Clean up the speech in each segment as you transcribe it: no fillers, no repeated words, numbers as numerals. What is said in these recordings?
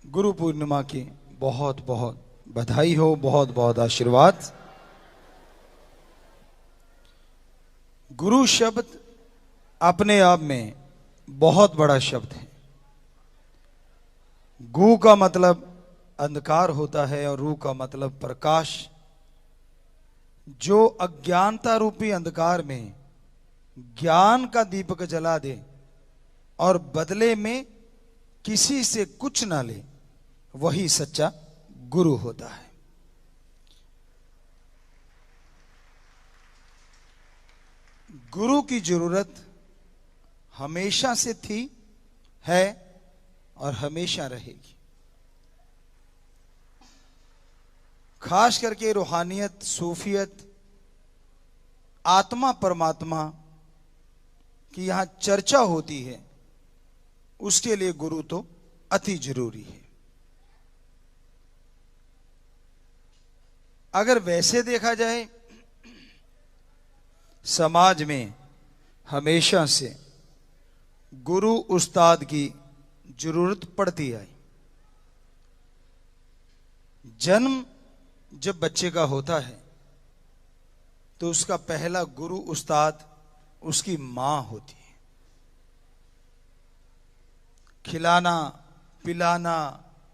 गुरु पूर्णिमा की बहुत बहुत बधाई हो, बहुत बहुत आशीर्वाद। गुरु शब्द अपने आप में बहुत बड़ा शब्द है। गु का मतलब अंधकार होता है और रू का मतलब प्रकाश। जो अज्ञानता रूपी अंधकार में ज्ञान का दीपक जला दे और बदले में किसी से कुछ ना ले, वही सच्चा गुरु होता है। गुरु की जरूरत हमेशा से थी, है और हमेशा रहेगी। खास करके रूहानियत, सूफियत, आत्मा परमात्मा की यहां चर्चा होती है, उसके लिए गुरु तो अति जरूरी है। अगर वैसे देखा जाए, समाज में हमेशा से गुरु उस्ताद की जरूरत पड़ती आई। जन्म जब बच्चे का होता है तो उसका पहला गुरु उस्ताद उसकी मां होती है। खिलाना, पिलाना,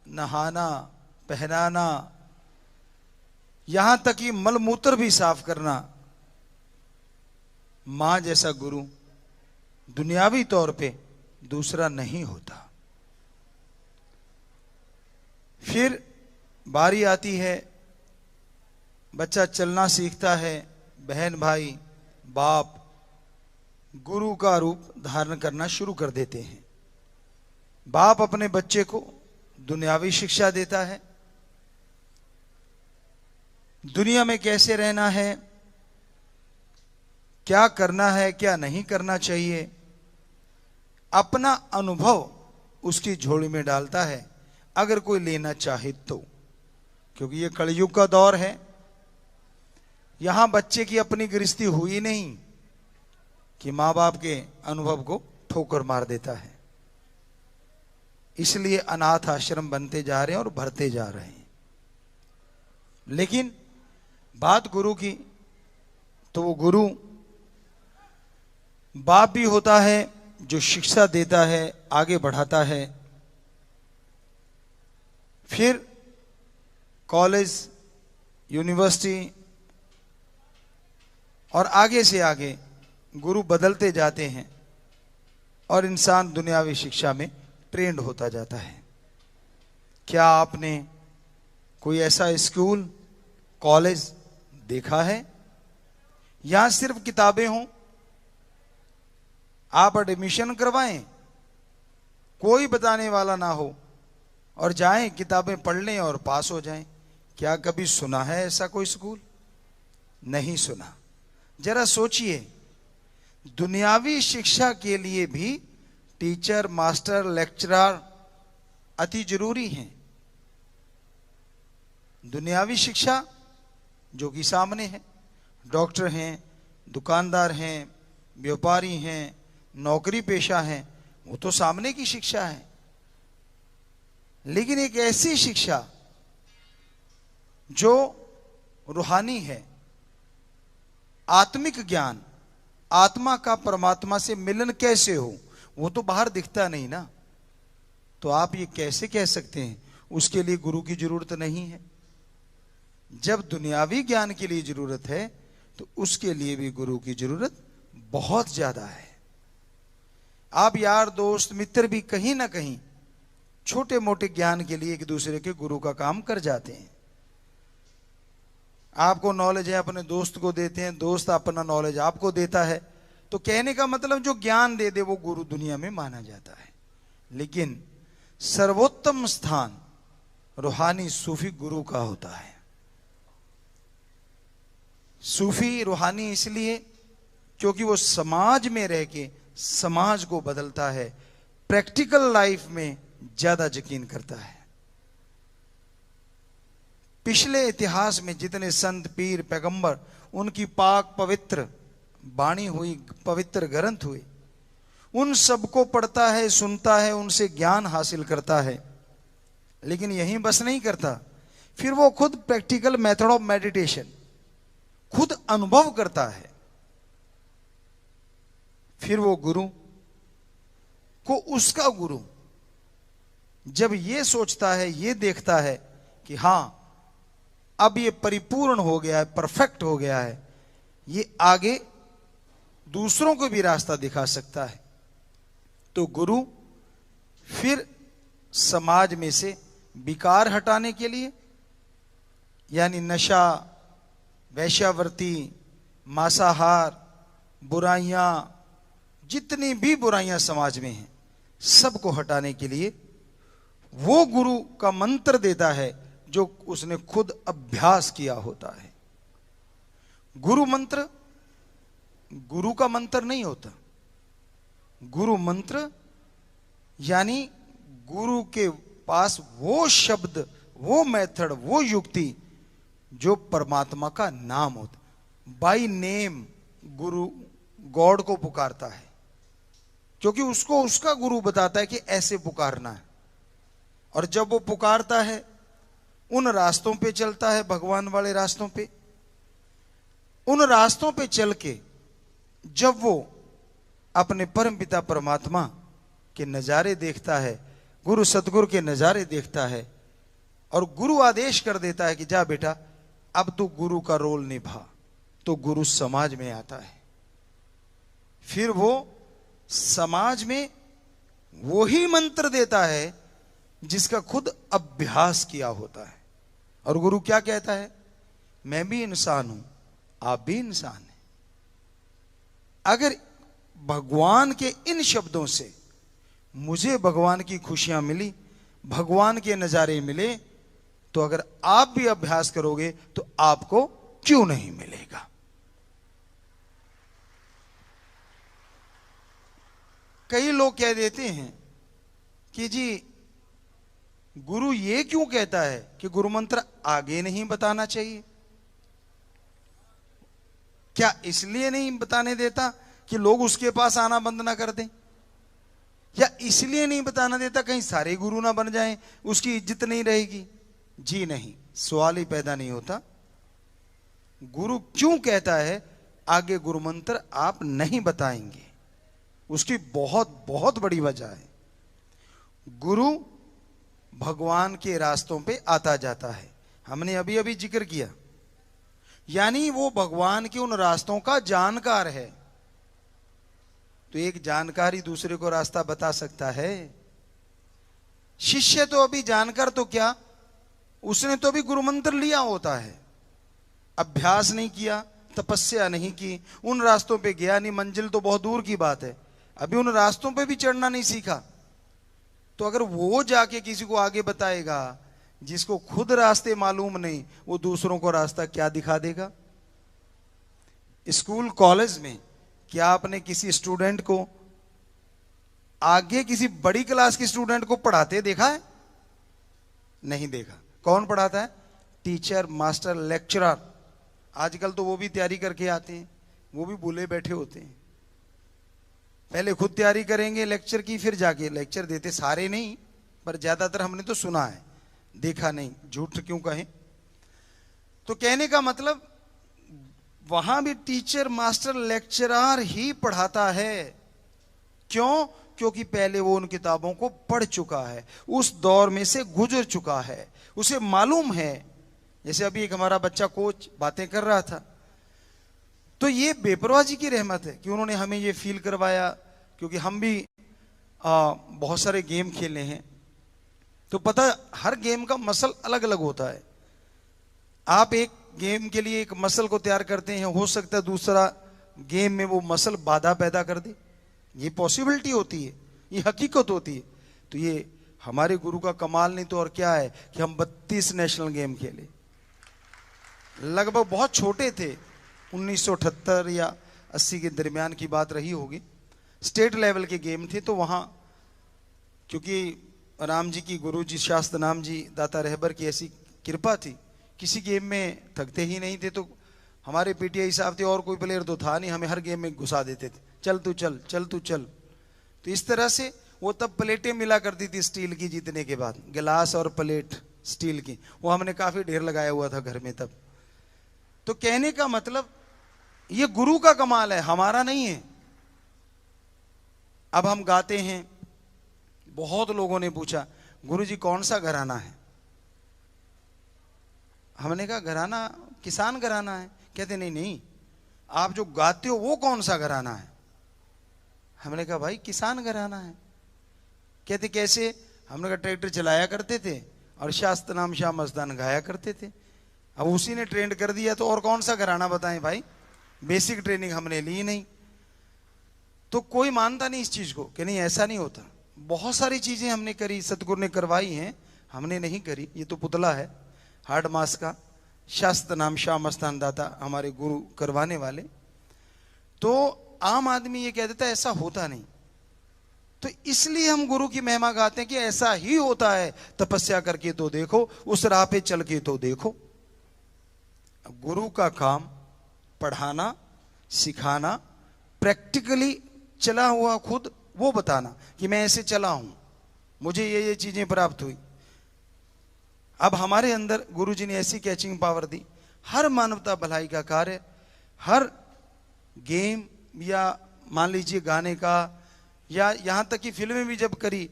नहाना, पहनाना, यहां तक कि मलमूत्र भी साफ करना, मां जैसा गुरु दुनियावी तौर पे दूसरा नहीं होता। फिर बारी आती है, बच्चा चलना सीखता है, बहन भाई बाप गुरु का रूप धारण करना शुरू कर देते हैं। बाप अपने बच्चे को दुनियावी शिक्षा देता है, दुनिया में कैसे रहना है, क्या करना है, क्या नहीं करना चाहिए, अपना अनुभव उसकी झोली में डालता है, अगर कोई लेना चाहे तो। क्योंकि ये कलयुग का दौर है, यहां बच्चे की अपनी गृहस्थी हुई नहीं कि मां बाप के अनुभव को ठोकर मार देता है। इसलिए अनाथ आश्रम बनते जा रहे हैं और भरते जा रहे हैं। लेकिन बात गुरु की, तो वो गुरु बाप भी होता है जो शिक्षा देता है, आगे बढ़ाता है। फिर कॉलेज, यूनिवर्सिटी और आगे से आगे गुरु बदलते जाते हैं और इंसान दुनियावी शिक्षा में ट्रेंड होता जाता है। क्या आपने कोई ऐसा स्कूल, कॉलेज देखा है यहां सिर्फ किताबें हों, आप एडमिशन करवाएं, कोई बताने वाला ना हो और जाएं, किताबें पढ़ लें और पास हो जाएं? क्या कभी सुना है ऐसा कोई स्कूल? नहीं सुना। जरा सोचिए, दुनियावी शिक्षा के लिए भी टीचर, मास्टर, लेक्चरर अति जरूरी हैं। दुनियावी शिक्षा जो कि सामने है, डॉक्टर हैं, दुकानदार हैं, व्यापारी हैं, नौकरी पेशा हैं, वो तो सामने की शिक्षा है। लेकिन एक ऐसी शिक्षा जो रूहानी है, आत्मिक ज्ञान, आत्मा का परमात्मा से मिलन कैसे हो, वो तो बाहर दिखता नहीं ना। तो आप ये कैसे कह सकते हैं उसके लिए गुरु की जरूरत नहीं है? जब दुनियावी ज्ञान के लिए जरूरत है तो उसके लिए भी गुरु की जरूरत बहुत ज्यादा है। आप यार, दोस्त, मित्र भी कहीं ना कहीं छोटे मोटे ज्ञान के लिए एक दूसरे के गुरु का काम कर जाते हैं। आपको नॉलेज है, अपने दोस्त को देते हैं, दोस्त अपना नॉलेज आपको देता है। तो कहने का मतलब जो ज्ञान दे दे वो गुरु दुनिया में माना जाता है। लेकिन सर्वोत्तम स्थान रूहानी सूफी गुरु का होता है। सूफी रूहानी इसलिए क्योंकि वो समाज में रह के समाज को बदलता है, प्रैक्टिकल लाइफ में ज्यादा यकीन करता है। पिछले इतिहास में जितने संत, पीर, पैगंबर, उनकी पाक पवित्र वाणी हुई, पवित्र ग्रंथ हुए, उन सबको पढ़ता है, सुनता है, उनसे ज्ञान हासिल करता है। लेकिन यहीं बस नहीं करता, फिर वो खुद प्रैक्टिकल मेथड ऑफ मेडिटेशन खुद अनुभव करता है। फिर वो गुरु को उसका गुरु जब ये सोचता है, ये देखता है कि हां अब ये परिपूर्ण हो गया है, परफेक्ट हो गया है, ये आगे दूसरों को भी रास्ता दिखा सकता है, तो गुरु फिर समाज में से विकार हटाने के लिए, यानी नशा, वैश्यावृत्ति, मांसाहार, बुराइयां, जितनी भी बुराइयां समाज में हैं, सबको हटाने के लिए वो गुरु का मंत्र देता है जो उसने खुद अभ्यास किया होता है। गुरु मंत्र गुरु का मंत्र नहीं होता। गुरु मंत्र यानी गुरु के पास वो शब्द, वो मेथड, वो युक्ति जो परमात्मा का नाम होता, बाय नेम गुरु गॉड को पुकारता है, क्योंकि उसको उसका गुरु बताता है कि ऐसे पुकारना है। और जब वो पुकारता है, उन रास्तों पे चलता है, भगवान वाले रास्तों पे, उन रास्तों पे चल के जब वो अपने परमपिता परमात्मा के नजारे देखता है, गुरु सतगुरु के नजारे देखता है, और गुरु आदेश कर देता है कि जा बेटा अब तू गुरु का रोल निभा, तो गुरु समाज में आता है। फिर वो समाज में वही मंत्र देता है जिसका खुद अभ्यास किया होता है। और गुरु क्या कहता है? मैं भी इंसान हूं, आप भी इंसान हैं। अगर भगवान के इन शब्दों से मुझे भगवान की खुशियां मिली, भगवान के नजारे मिले, तो अगर आप भी अभ्यास करोगे तो आपको क्यों नहीं मिलेगा? कई लोग कह देते हैं कि जी गुरु ये क्यों कहता है कि गुरु मंत्र आगे नहीं बताना चाहिए? क्या इसलिए नहीं बताने देता कि लोग उसके पास आना बंद ना कर दें? या इसलिए नहीं बताना देता कहीं सारे गुरु ना बन जाएं, उसकी इज्जत नहीं रहेगी? जी नहीं, सवाल ही पैदा नहीं होता। गुरु क्यों कहता है आगे गुरु मंत्र आप नहीं बताएंगे, उसकी बहुत बहुत बड़ी वजह है। गुरु भगवान के रास्तों पे आता जाता है, हमने अभी अभी जिक्र किया, यानी वो भगवान के उन रास्तों का जानकार है। तो एक जानकार ही दूसरे को रास्ता बता सकता है। शिष्य तो अभी जानकर तो क्या, उसने तो अभी गुरु मंत्र लिया होता है, अभ्यास नहीं किया, तपस्या नहीं की, उन रास्तों पे गया नहीं, मंजिल तो बहुत दूर की बात है, अभी उन रास्तों पे भी चढ़ना नहीं सीखा। तो अगर वो जाके किसी को आगे बताएगा जिसको खुद रास्ते मालूम नहीं, वो दूसरों को रास्ता क्या दिखा देगा? स्कूल कॉलेज में क्या आपने किसी स्टूडेंट को आगे किसी बड़ी क्लास के स्टूडेंट को पढ़ाते देखा है? नहीं देखा। कौन पढ़ाता है? Teacher, master, lecturer. आजकल तो वो भी तैयारी करके आते हैं, वो भी भूले बैठे होते हैं। पहले खुद तैयारी करेंगे लेक्चर की, फिर जाके लेक्चर देते। सारे नहीं, पर ज्यादातर हमने तो सुना है, देखा नहीं, झूठ क्यों कहें। तो कहने का मतलब वहां भी टीचर, मास्टर, लेक्चरर ही पढ़ाता है। क्यों? क्योंकि पहले वो उन किताबों को पढ़ चुका है, उस दौर में से गुजर चुका है, उसे मालूम है। जैसे अभी एक हमारा बच्चा कोच बातें कर रहा था, तो ये बेपरवाही की रहमत है कि उन्होंने हमें ये फील करवाया, क्योंकि हम भी बहुत सारे गेम खेले हैं, तो पता हर गेम का मसल अलग अलग होता है। आप एक गेम के लिए एक मसल को तैयार करते हैं, हो सकता है दूसरा गेम में वो मसल बाधा पैदा कर दे। ये पॉसिबिलिटी होती है, ये हकीकत होती है। तो ये हमारे गुरु का कमाल नहीं तो और क्या है कि हम 32 नेशनल गेम खेले। लगभग बहुत छोटे थे, 1978 या 80 के दरमियान की बात रही होगी। स्टेट लेवल के गेम थे, तो वहां क्योंकि राम जी की, गुरु जी शास्त्र नाम जी दाता रहबर की ऐसी कृपा थी, किसी गेम में थकते ही नहीं थे। तो हमारे पीटीआई साहब थे, और कोई प्लेयर तो था नहीं, हमें हर गेम में घुसा देते थे, चल तू चल, चल तू चल। तो इस तरह से वो तब प्लेटें मिला करती थी स्टील की, जीतने के बाद गिलास और प्लेट स्टील की, वो हमने काफी ढेर लगाया हुआ था घर में तब। तो कहने का मतलब ये गुरु का कमाल है, हमारा नहीं है। अब हम गाते हैं, बहुत लोगों ने पूछा गुरुजी कौन सा घराना है? हमने कहा घराना किसान घराना है। कहते नहीं नहीं, आप जो गाते हो वो कौन सा घराना है? हमने कहा भाई किसान घराना है। कहते कैसे? हमने कहा ट्रैक्टर चलाया करते थे और शास्त्र नाम शाह मस्तान गाया करते थे। अब उसी ने ट्रेंड कर दिया तो और कौन सा घराना बताएं भाई, बेसिक ट्रेनिंग हमने ली नहीं। तो कोई मानता नहीं इस चीज को कि नहीं ऐसा नहीं होता। बहुत सारी चीजें हमने करी, सतगुरु ने करवाई हैं, हमने नहीं करी। ये तो पुतला है हार्ड मास का, शास्त्र नाम शाह मस्तान दाता हमारे गुरु करवाने वाले। तो आम आदमी ये कह देता है ऐसा होता नहीं। तो इसलिए हम गुरु की महिमा गाते हैं कि ऐसा ही होता है, तपस्या करके तो देखो, उस राह पे चल के तो देखो। गुरु का काम पढ़ाना, सिखाना, प्रैक्टिकली चला हुआ खुद वो बताना कि मैं ऐसे चला हूं, मुझे ये चीजें प्राप्त हुई। अब हमारे अंदर गुरुजी ने ऐसी कैचिंग पावर दी, हर मानवता भलाई का कार्य, हर गेम या मान लीजिए गाने का, या यहां तक कि फिल्में भी जब करी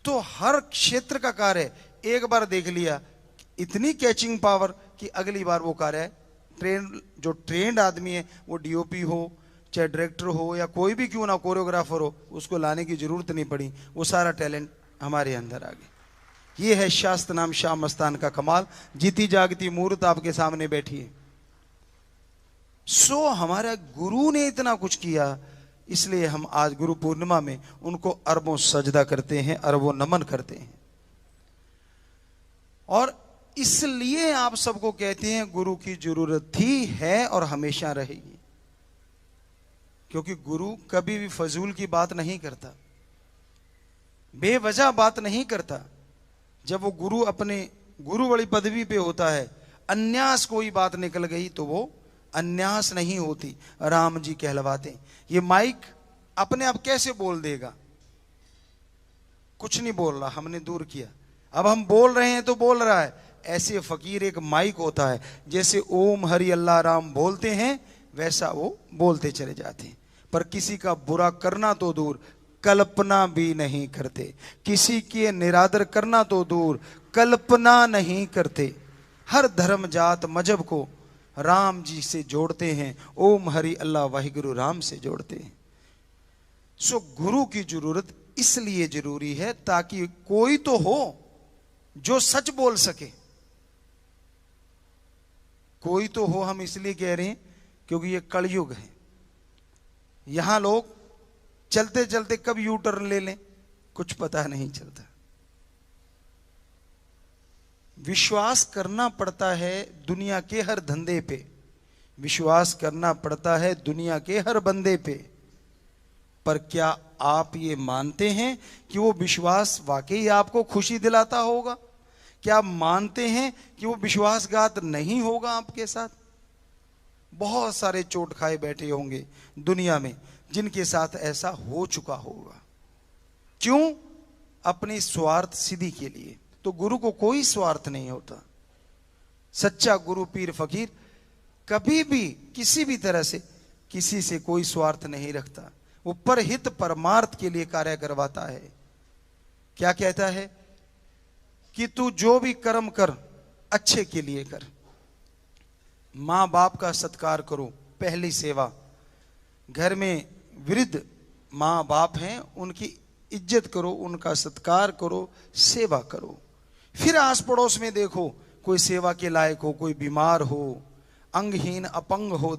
तो हर क्षेत्र का कार्य एक बार देख लिया, इतनी कैचिंग पावर कि अगली बार वो कार्य जो ट्रेंड आदमी है, वो डीओपी हो चाहे डायरेक्टर हो या कोई भी क्यों ना कोरियोग्राफर हो, उसको लाने की जरूरत नहीं पड़ी, वो सारा टैलेंट हमारे अंदर आ गया। ये है शास्त्र नाम शाह मस्तान का कमाल। जीती जागती मूर्त आपके सामने बैठी है। सो हमारा गुरु ने इतना कुछ किया, इसलिए हम आज गुरु पूर्णिमा में उनको अरबों सजदा करते हैं, अरबों नमन करते हैं। और इसलिए आप सबको कहते हैं गुरु की जरूरत थी, है और हमेशा रहेगी। क्योंकि गुरु कभी भी फजूल की बात नहीं करता, बेवजह बात नहीं करता। जब वो गुरु अपने गुरु वाली पदवी पे होता है, अन्यास कोई बात निकल गई तो वो अन्यास नहीं होती, राम जी कहलवाते। ये माइक अपने आप कैसे बोल देगा? कुछ नहीं बोल रहा, हमने दूर किया। अब हम बोल रहे हैं तो बोल रहा है। ऐसे फकीर एक माइक होता है, जैसे ओम हरि अल्लाह राम बोलते हैं वैसा वो बोलते चले जाते हैं। पर किसी का बुरा करना तो दूर, कल्पना भी नहीं करते। किसी के निरादर करना तो दूर, कल्पना नहीं करते। हर धर्म जात मजहब को राम जी से जोड़ते हैं, ओम हरि अल्लाह वाहिगुरु राम से जोड़ते हैं। सो गुरु की जरूरत इसलिए जरूरी है ताकि कोई तो हो जो सच बोल सके। कोई तो हो, हम इसलिए कह रहे हैं क्योंकि ये कलयुग है। यहां लोग चलते चलते कब यू टर्न ले लें कुछ पता नहीं चलता। विश्वास करना पड़ता है दुनिया के हर धंधे पे, विश्वास करना पड़ता है दुनिया के हर बंदे पे। पर क्या आप ये मानते हैं कि वो विश्वास वाकई आपको खुशी दिलाता होगा? क्या आप मानते हैं कि वो विश्वासघात नहीं होगा आपके साथ? बहुत सारे चोट खाए बैठे होंगे दुनिया में जिनके साथ ऐसा हो चुका होगा। क्यों? अपनी स्वार्थ सिद्धि के लिए। तो गुरु को कोई स्वार्थ नहीं होता। सच्चा गुरु पीर फकीर कभी भी किसी भी तरह से किसी से कोई स्वार्थ नहीं रखता। वो परहित परमार्थ के लिए कार्य करवाता है। क्या कहता है कि तू जो भी कर्म कर अच्छे के लिए कर। मां बाप का सत्कार करो, पहली सेवा। घर में वृद्ध मां बाप हैं, उनकी इज्जत करो, उनका सत्कार करो, सेवा करो। फिर आस पड़ोस में देखो कोई सेवा के लायक हो, कोई बीमार हो, अंगहीन अपंग हो,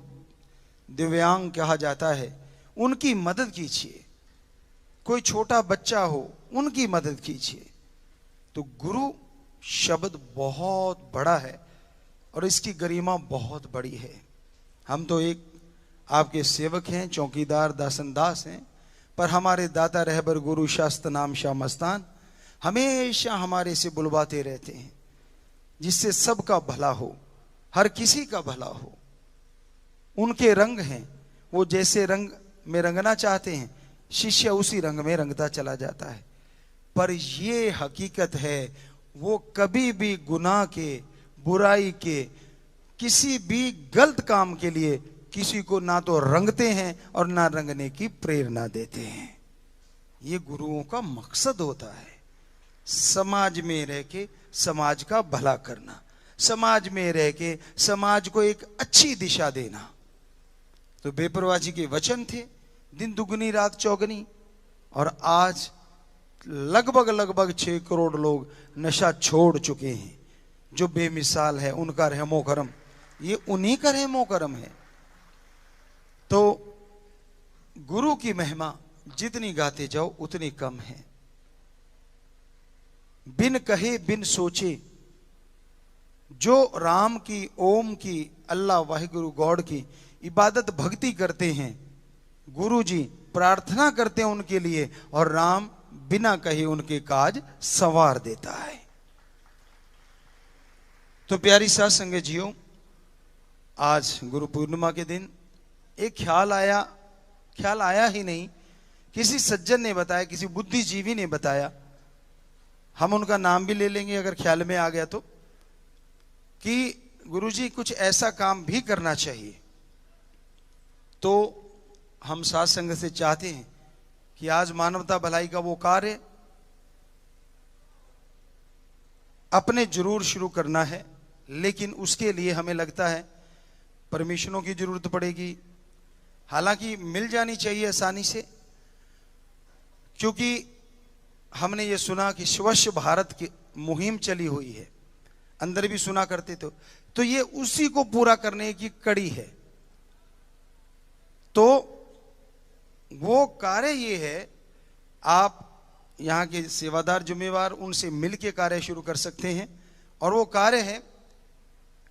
दिव्यांग कहा जाता है, उनकी मदद कीजिए। कोई छोटा बच्चा हो, उनकी मदद कीजिए। तो गुरु शब्द बहुत बड़ा है और इसकी गरिमा बहुत बड़ी है। हम तो एक आपके सेवक हैं, चौकीदार दासनदास हैं, पर हमारे दाता रहबर गुरु शास्त्र नाम शाह मस्तान हमेशा हमारे से बुलवाते रहते हैं, जिससे सबका भला हो, हर किसी का भला हो। उनके रंग हैं, वो जैसे रंग में रंगना चाहते हैं शिष्य उसी रंग में रंगता चला जाता है। पर ये हकीकत है, वो कभी भी गुनाह के, बुराई के, किसी भी गलत काम के लिए किसी को ना तो रंगते हैं और ना रंगने की प्रेरणा देते हैं। ये गुरुओं का मकसद होता है, समाज में रह के समाज का भला करना, समाज में रह के समाज को एक अच्छी दिशा देना। तो बेपरवाह जी के वचन थे, दिन दुगनी रात चौगनी, और आज लगभग 6 करोड़ लोग नशा छोड़ चुके हैं। जो बेमिसाल है, उनका रहमो करम, ये उन्हीं का रहमो करम है। तो गुरु की महिमा जितनी गाते जाओ उतनी कम है। बिन कहे बिन सोचे जो राम की, ओम की, अल्लाह वाहिगुरु गॉड की इबादत भक्ति करते हैं, गुरु जी प्रार्थना करते हैं उनके लिए, और राम बिना कहे उनके काज संवार देता है। तो प्यारी साध संगत जियो, आज गुरु पूर्णिमा के दिन एक ख्याल आया ही नहीं, किसी सज्जन ने बताया, किसी बुद्धिजीवी ने बताया, हम उनका नाम भी ले लेंगे अगर ख्याल में आ गया तो, कि गुरुजी कुछ ऐसा काम भी करना चाहिए। तो हम साध संगत से चाहते हैं कि आज मानवता भलाई का वो कार्य अपने जरूर शुरू करना है, लेकिन उसके लिए हमें लगता है परमिशनों की जरूरत पड़ेगी। हालांकि मिल जानी चाहिए आसानी से, क्योंकि हमने ये सुना कि स्वच्छ भारत की मुहिम चली हुई है, अंदर भी सुना करते थे, तो ये उसी को पूरा करने की कड़ी है। तो वो कार्य ये है, आप यहाँ के सेवादार जिम्मेवार उनसे मिलके कार्य शुरू कर सकते हैं। और वो कार्य है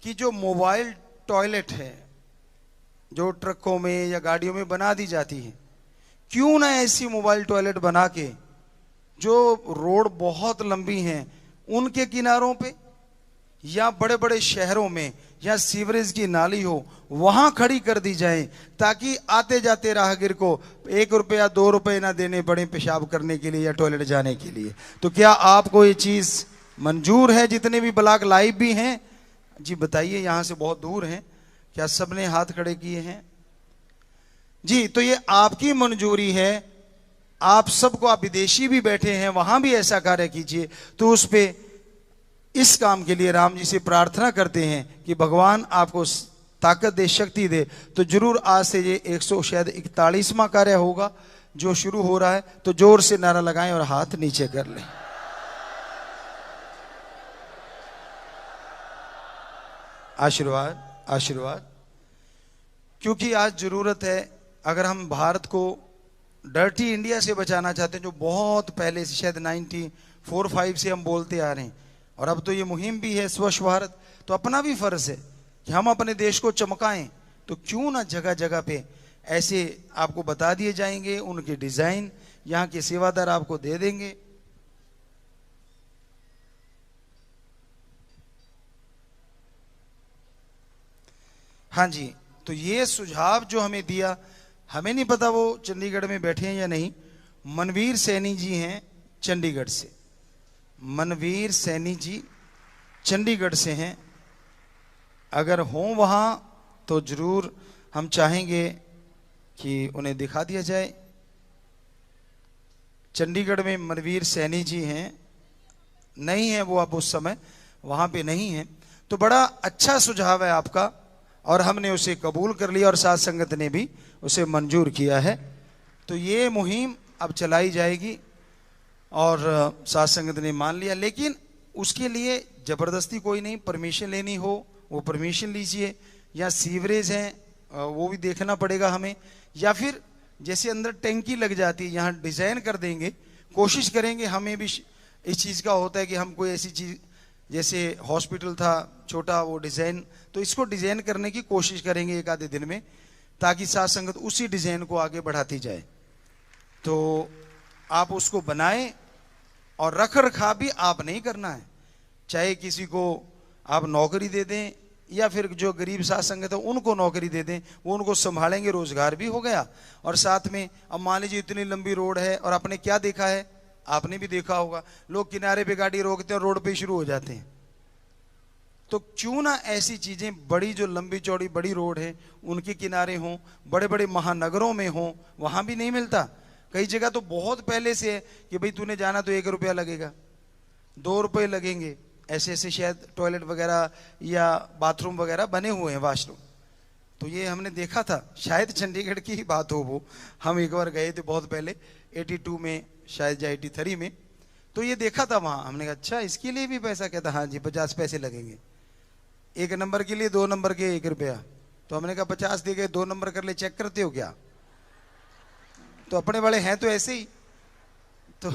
कि जो मोबाइल टॉयलेट है, जो ट्रकों में या गाड़ियों में बना दी जाती है, क्यों ना ऐसी मोबाइल टॉयलेट बना के जो रोड बहुत लंबी हैं उनके किनारों पे या बड़े बड़े शहरों में या सीवरेज की नाली हो, वहां खड़ी कर दी जाए, ताकि आते जाते राहगीर को 1 रुपया 2 रुपए ना देने पड़े पेशाब करने के लिए या टॉयलेट जाने के लिए। तो क्या आपको ये चीज मंजूर है? जितने भी ब्लॉग लाइव भी हैं जी बताइए, यहां से बहुत दूर हैं, क्या सबने हाथ खड़े किए हैं जी? तो ये आपकी मंजूरी है, आप सबको, आप विदेशी भी बैठे हैं वहां भी ऐसा कार्य कीजिए। तो उस पे इस काम के लिए राम जी से प्रार्थना करते हैं कि भगवान आपको ताकत दे, शक्ति दे। तो जरूर आज से ये 141वां कार्य होगा जो शुरू हो रहा है, तो जोर से नारा लगाएं और हाथ नीचे कर लें। आशीर्वाद आशीर्वाद। क्योंकि आज जरूरत है, अगर हम भारत को डर्टी इंडिया से बचाना चाहते हैं, जो बहुत पहले से शायद 1945 से हम बोलते आ रहे हैं, और अब तो ये मुहिम भी है स्वच्छ भारत, तो अपना भी फर्ज है कि हम अपने देश को चमकाएं। तो क्यों ना जगह जगह पे ऐसे आपको बता दिए जाएंगे, उनके डिजाइन यहाँ के सेवादार आपको दे देंगे। हाँ जी, तो ये सुझाव जो हमें दिया, हमें नहीं पता वो चंडीगढ़ में बैठे हैं या नहीं, मनवीर सैनी जी हैं चंडीगढ़ से, मनवीर सैनी जी चंडीगढ़ से हैं। अगर हों वहाँ तो जरूर हम चाहेंगे कि उन्हें दिखा दिया जाए। चंडीगढ़ में मनवीर सैनी जी हैं, नहीं है वो, अब उस समय वहाँ पे नहीं है। तो बड़ा अच्छा सुझाव है आपका, और हमने उसे कबूल कर लिया और साध संगत ने भी उसे मंजूर किया है। तो ये मुहिम अब चलाई जाएगी और साध संगत ने मान लिया, लेकिन उसके लिए जबरदस्ती कोई नहीं, परमिशन लेनी हो वो परमिशन लीजिए, या सीवरेज हैं वो भी देखना पड़ेगा हमें, या फिर जैसे अंदर टैंकी लग जाती है यहाँ डिजाइन कर देंगे। कोशिश करेंगे, हमें भी इस चीज का होता है कि हम कोई ऐसी चीज, जैसे हॉस्पिटल था छोटा वो डिजाइन, तो इसको डिजाइन करने की कोशिश करेंगे एक आधे दिन में, ताकि साध संगत उसी डिजाइन को आगे बढ़ाती जाए। तो आप उसको बनाएं, और रख रखाव भी आप नहीं करना है, चाहे किसी को आप नौकरी दे दें या फिर जो गरीब साथ संगत है उनको नौकरी दे दें, वो उनको संभालेंगे, रोजगार भी हो गया। और साथ में अब मान लीजिए इतनी लंबी रोड है, और आपने क्या देखा है, आपने भी देखा होगा, लोग किनारे पे गाड़ी रोकते हैं और रोड पे शुरू हो जाते हैं। तो क्यों ना ऐसी चीजें, बड़ी जो लंबी चौड़ी बड़ी रोड है उनके किनारे हों, बड़े बड़े महानगरों में हों, वहां भी नहीं मिलता। कई जगह तो बहुत पहले से है कि भाई तूने जाना तो 1 रुपया लगेगा, 2 रुपये लगेंगे, ऐसे ऐसे शायद टॉयलेट वगैरह या बाथरूम वगैरह बने हुए हैं, वॉशरूम। तो ये हमने देखा था, शायद चंडीगढ़ की ही बात हो वो, हम एक बार गए थे बहुत पहले 82 में शायद या 83 में, तो ये देखा था वहां। हमने कहा अच्छा इसके लिए भी पैसा, कहता हाँ जी 50 पैसे लगेंगे, 1 नंबर के लिए 2 नंबर के 1 रुपया। तो हमने कहा 50 दे गए, 2 नंबर कर ले, चेक करते हो क्या? तो अपने वाले हैं तो ऐसे ही। तो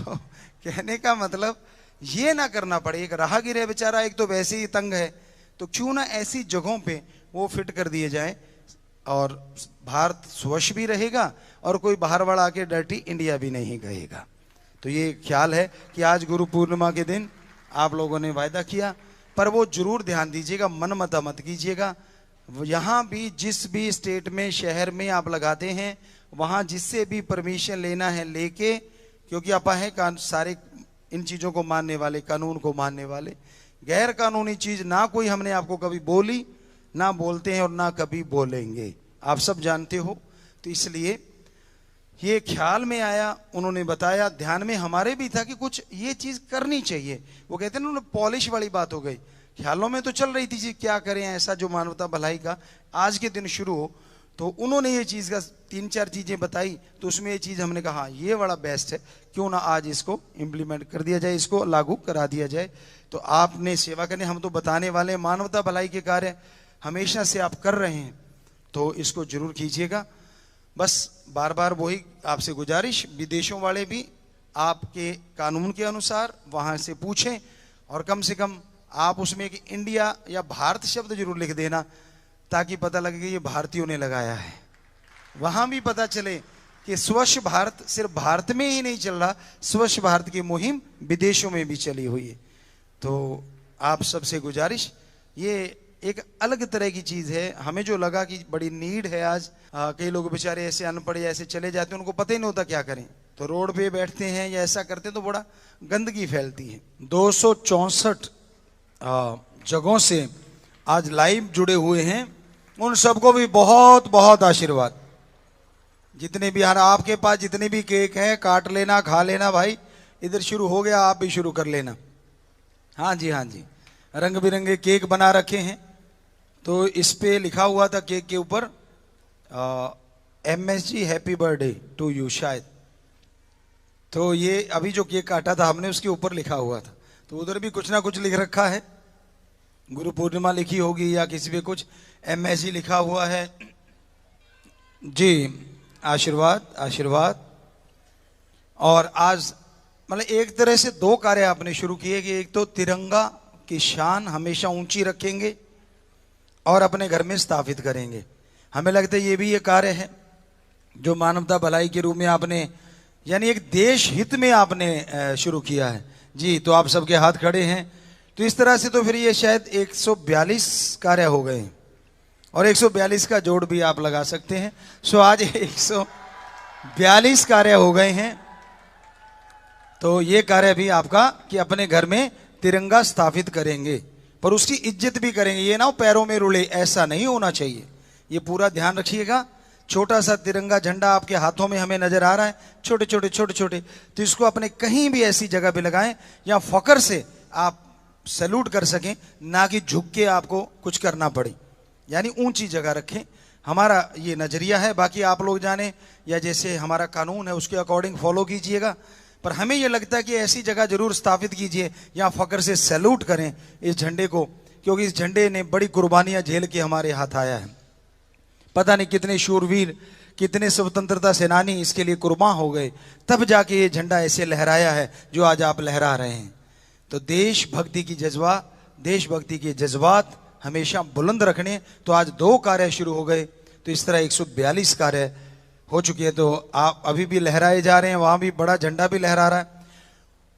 कहने का मतलब ये ना करना पड़े। एक राहगीर है बेचारा, एक तो वैसे ही तंग है, तो क्यों ना ऐसी जगहों पे वो फिट कर दिए जाए, और भारत स्वच्छ भी रहेगा और कोई बाहर वाला आके डर्टी इंडिया भी नहीं कहेगा। तो ये ख्याल है कि आज गुरु पूर्णिमा के दिन आप लोगों ने वायदा किया, पर वो जरूर ध्यान दीजिएगा, मन मत कीजिएगा। यहाँ भी जिस भी स्टेट में शहर में आप लगाते हैं, वहाँ जिससे भी परमिशन लेना है लेके, क्योंकि आप हैं सारे इन चीज़ों को मानने वाले, कानून को मानने वाले। गैर कानूनी चीज़ ना कोई हमने आपको कभी बोली, ना बोलते हैं और ना कभी बोलेंगे, आप सब जानते हो। तो इसलिए ये ख्याल में आया, उन्होंने बताया, ध्यान में हमारे भी था कि कुछ ये चीज़ करनी चाहिए। वो कहते हैं ना, पॉलिश वाली बात हो गई, ख्यालों में तो चल रही थी जी क्या करें ऐसा जो मानवता भलाई का आज के दिन शुरू हो। तो उन्होंने ये चीज़ का 3-4 चीज़ें बताई, तो उसमें ये चीज़ हमने कहा ये बड़ा बेस्ट है, क्यों ना आज इसको इम्प्लीमेंट कर दिया जाए, इसको लागू करा दिया जाए। तो आपने सेवा करने, हम तो बताने वाले हैं, मानवता भलाई के कार्य हमेशा से आप कर रहे हैं, तो इसको जरूर कीजिएगा। बस बार बार वही आपसे गुजारिश, विदेशों वाले भी आपके कानून के अनुसार वहाँ से पूछें, और कम से कम आप उसमें कि इंडिया या भारत शब्द जरूर लिख देना, ताकि पता लगे कि ये भारतीयों ने लगाया है। वहां भी पता चले कि स्वच्छ भारत सिर्फ भारत में ही नहीं चल रहा, स्वच्छ भारत की मुहिम विदेशों में भी चली हुई है। तो आप सबसे गुजारिश, ये एक अलग तरह की चीज है, हमें जो लगा कि बड़ी नीड है आज। कई लोग बेचारे ऐसे अनपढ़ ऐसे चले जाते हैं, उनको पता ही नहीं होता क्या करें, तो रोड पे बैठते हैं या ऐसा करते हैं तो बड़ा गंदगी फैलती है। 264 जगहों से आज लाइव जुड़े हुए हैं, उन सबको भी बहुत बहुत आशीर्वाद। जितने भी आपके पास जितने भी केक हैं, काट लेना, खा लेना भाई, इधर शुरू हो गया, आप भी शुरू कर लेना। हाँ जी, हाँ जी, रंग बिरंगे केक बना रखे हैं। तो इस पे लिखा हुआ था केक के ऊपर MSG happy birthday to you शायद। तो ये अभी जो केक काटा था हमने, उसके ऊपर लिखा हुआ था। तो उधर भी कुछ ना कुछ लिख रखा है, गुरु पूर्णिमा लिखी होगी या किसी पे कुछ MSG लिखा हुआ है जी। आशीर्वाद आशीर्वाद। और आज मतलब एक तरह से 2 कार्य आपने शुरू किए कि एक तो तिरंगा की शान हमेशा ऊंची रखेंगे और अपने घर में स्थापित करेंगे। हमें लगता है ये भी ये कार्य है जो मानवता भलाई के रूप में आपने, यानी एक देश हित में आपने शुरू किया है जी। तो आप सबके हाथ खड़े हैं, तो इस तरह से तो फिर ये शायद 142 कार्य हो गए, और 142 का जोड़ भी आप लगा सकते हैं। सो आज 142 कार्य हो गए हैं। तो ये कार्य भी आपका कि अपने घर में तिरंगा स्थापित करेंगे, पर उसकी इज्जत भी करेंगे। ये ना पैरों में रुले, ऐसा नहीं होना चाहिए, ये पूरा ध्यान रखिएगा। छोटा सा तिरंगा झंडा आपके हाथों में हमें नजर आ रहा है, छोटे छोटे, तो इसको अपने कहीं भी ऐसी जगह पे लगाएं या फकर से आप सैल्यूट कर सकें, ना कि झुक के आपको कुछ करना पड़े, यानी ऊंची जगह रखें। हमारा ये नजरिया है, बाकी आप लोग जाने या जैसे हमारा कानून है उसके अकॉर्डिंग फॉलो कीजिएगा। पर हमें ये लगता है कि ऐसी जगह जरूर स्थापित कीजिए या फकर से सैल्यूट करें इस झंडे को, क्योंकि इस झंडे ने बड़ी कुर्बानियां झेल के हमारे हाथ आया है। पता नहीं कितने शूरवीर, कितने स्वतंत्रता सेनानी इसके लिए कुर्बान हो गए, तब जाके ये झंडा ऐसे लहराया है जो आज आप लहरा रहे हैं। तो देशभक्ति की जज्बा, देशभक्ति के जज्बात हमेशा बुलंद रखने। तो आज 2 कार्य शुरू हो गए, तो इस तरह 142 कार्य हो चुके हैं। तो आप अभी भी लहराए जा रहे हैं, वहां भी बड़ा झंडा भी लहरा रहा है,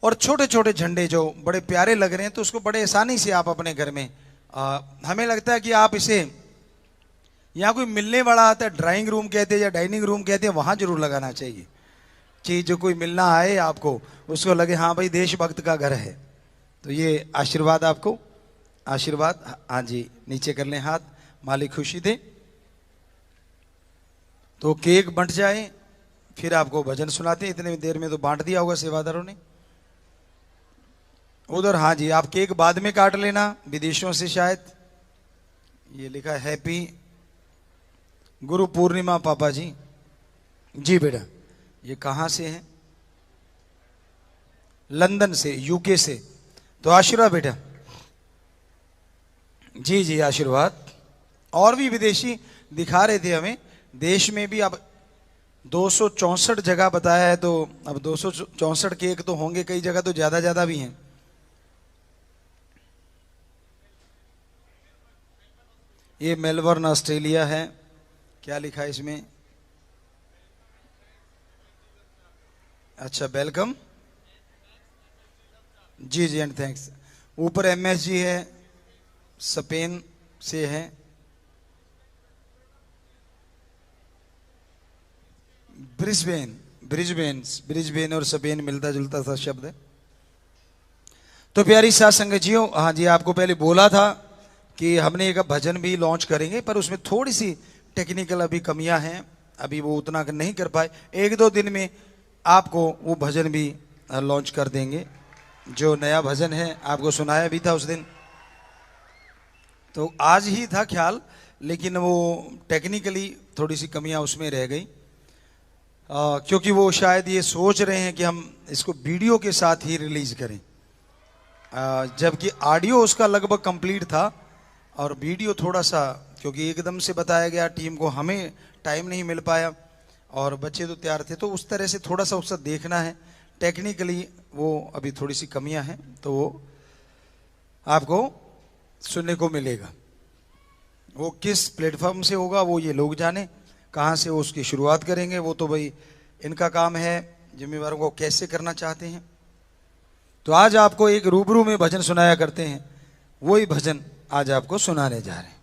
और छोटे छोटे झंडे जो बड़े प्यारे लग रहे हैं, तो उसको बड़े आसानी से आप अपने घर में हमें लगता है कि आप इसे, यहाँ कोई मिलने वाला आता है, ड्राइंग रूम कहते हैं या डाइनिंग रूम कहते हैं, वहां जरूर लगाना चाहिए कि जो कोई मिलना आए आपको, उसको लगे हाँ भाई देशभक्त का घर है। तो ये आशीर्वाद आपको, आशीर्वाद। हाँ जी, नीचे कर लें हाथ, मालिक खुशी दे। तो केक बंट जाए, फिर आपको भजन सुनाते हैं। इतने देर में तो बांट दिया होगा सेवादारों ने उधर। हाँ जी, आप केक बाद में काट लेना, विदेशों से शायद। ये लिखा है हैप्पी गुरु पूर्णिमा पापा जी। जी बेटा, ये कहाँ से है? लंदन से, यूके से। तो आशीर्वाद बेटा। जी जी आशीर्वाद। और भी विदेशी दिखा रहे थे हमें, देश में भी अब 264 जगह बताया है, तो अब 264 केक तो होंगे, कई जगह तो ज्यादा ज्यादा भी हैं। ये मेलबर्न ऑस्ट्रेलिया है। क्या लिखा है इसमें? अच्छा, वेलकम। जी जी एंड थैंक्स। ऊपर MSG है, स्पेन से है। ब्रिस्बेन, ब्रिस्बेन, ब्रिस्बेन और स्पेन मिलता जुलता सा शब्द है। तो प्यारी साथ संगतियों, हाँ जी, आपको पहले बोला था कि हमने एक भजन भी लॉन्च करेंगे, पर उसमें थोड़ी सी टेक्निकल अभी कमियां हैं, अभी वो उतना नहीं कर पाए। 1-2 दिन में आपको वो भजन भी लॉन्च कर देंगे। जो नया भजन है आपको सुनाया भी था उस दिन, तो आज ही था ख्याल, लेकिन वो टेक्निकली थोड़ी सी कमियां उसमें रह गई। क्योंकि वो शायद ये सोच रहे हैं कि हम इसको वीडियो के साथ ही रिलीज करें, जबकि ऑडियो उसका लगभग कंप्लीट था और वीडियो थोड़ा सा, क्योंकि एकदम से बताया गया टीम को, हमें टाइम नहीं मिल पाया और बच्चे तो तैयार थे, तो उस तरह से थोड़ा सा उसका देखना है। टेक्निकली वो अभी थोड़ी सी कमियां हैं, तो वो आपको सुनने को मिलेगा। वो किस प्लेटफॉर्म से होगा वो ये लोग जाने, कहाँ से वो उसकी शुरुआत करेंगे, वो तो भाई इनका काम है, जिम्मेवारों को कैसे करना चाहते हैं। तो आज आपको एक रूबरू में भजन सुनाया करते हैं, वही भजन आज आपको सुनाने जा रहे हैं।